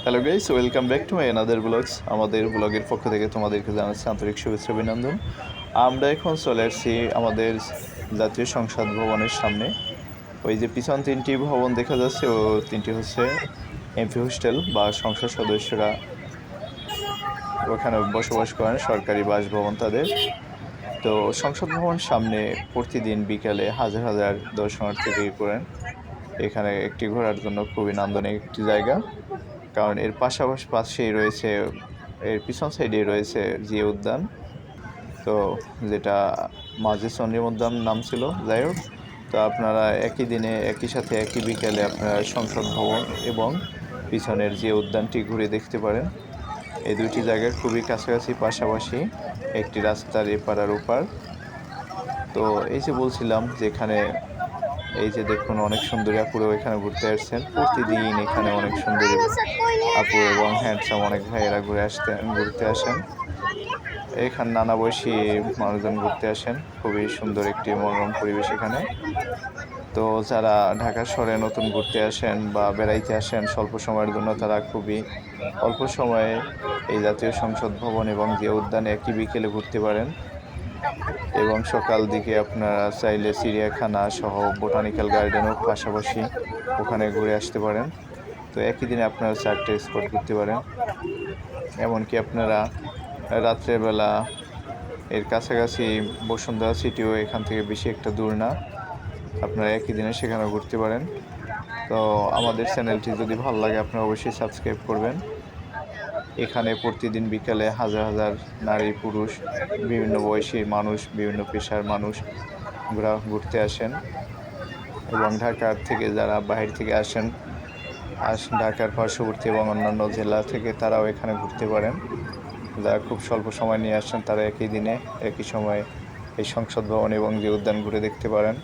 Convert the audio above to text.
Hello guys, welcome back to my another blogs. আমাদের ব্লগের পক্ষ থেকে তোমাদেরকে জানাচ্ছি আন্তরিক শুভেচ্ছা অভিনন্দন। আমরা এখন চলে আসছি আমাদের জাতীয় সংসদ ভবনের সামনে। ওই যে পিছন তিনটি ভবন দেখা যাচ্ছে, ও তিনটি হচ্ছে এমপি হোস্টেল বা সংসদ সদস্যরা ওখানে বসবাস করেন, সরকারি বাসভবন তাদের। তো সংসদ ভবন সামনে প্রতিদিন বিকালে হাজার হাজার দর্শনার্থী ভিড় করেন। এখানে একটি ঘোরার জন্য খুবই নান্দনিক একটি জায়গা, কারণ এর পাশেই রয়েছে, এর পিছন সাইডেই রয়েছে জিয়া উদ্যান। তো যেটা মাঝে চন্দ্রিম উদ্যান নাম ছিল, যাই হোক। তো আপনারা একই দিনে একই সাথে একই বিকেলে আপনারা সংসদ ভবন এবং পিছনের জিয়া উদ্যানটি ঘুরে দেখতে পারেন। এই দুইটি জায়গা খুবই কাছাকাছি, পাশাপাশি একটি রাস্তার এপার আর ওপার। তো এই যে বলছিলাম যে এখানে এই যে দেখুন অনেক সুন্দরী আপুরাও এখানে ঘুরতে আসছেন। প্রতিদিন এখানে অনেক সুন্দরী আপু এবং হ্যান্ডসাম অনেক ভাইয়েরা ঘুরতে আসেন। এখানে নানা বয়সী মানুষজন ঘুরতে আসেন। খুবই সুন্দর একটি মনোরম পরিবেশ এখানে। তো যারা ঢাকা শহরে নতুন ঘুরতে আসেন বা বেড়াইতে আসেন স্বল্প সময়ের জন্য, তারা খুবই অল্প সময়ে এই জাতীয় সংসদ ভবন এবং জিয়া উদ্যানে একই বিকেলে ঘুরতে পারেন। এবং সকাল দিকে আপনারা চাইলে চিড়িয়াখানা সহ বোটানিক্যাল গার্ডেনও পাশাপাশি ওখানে ঘুরে আসতে পারেন। তো একই দিনে আপনারা 4টে স্পট ঘুরতে পারেন। এমনকি আপনারা রাত্রেবেলা এর কাছাকাছি বসুন্ধরা সিটিও এখান থেকে বেশি একটা দূর না, আপনারা একই দিনে সেখানে ঘুরতে পারেন। তো আমাদের চ্যানেলটি যদি ভালো লাগে আপনারা অবশ্যই সাবস্ক্রাইব করবেন। এখানে প্রতিদিন বিকালে হাজার হাজার নারী পুরুষ, বিভিন্ন বয়সী মানুষ, বিভিন্ন পেশার মানুষ ঘুরতে আসেন। এবং ঢাকার থেকে যারা বাইরে থেকে আসেন, ঢাকার পার্শ্ববর্তী এবং অন্যান্য জেলা থেকে তারাও এখানে ঘুরতে পারেন। যারা খুব স্বল্প সময় নিয়ে আসেন তারা একই দিনে একই সময়ে এই সংসদ ভবন এবং যে উদ্যান ঘুরে দেখতে পারেন।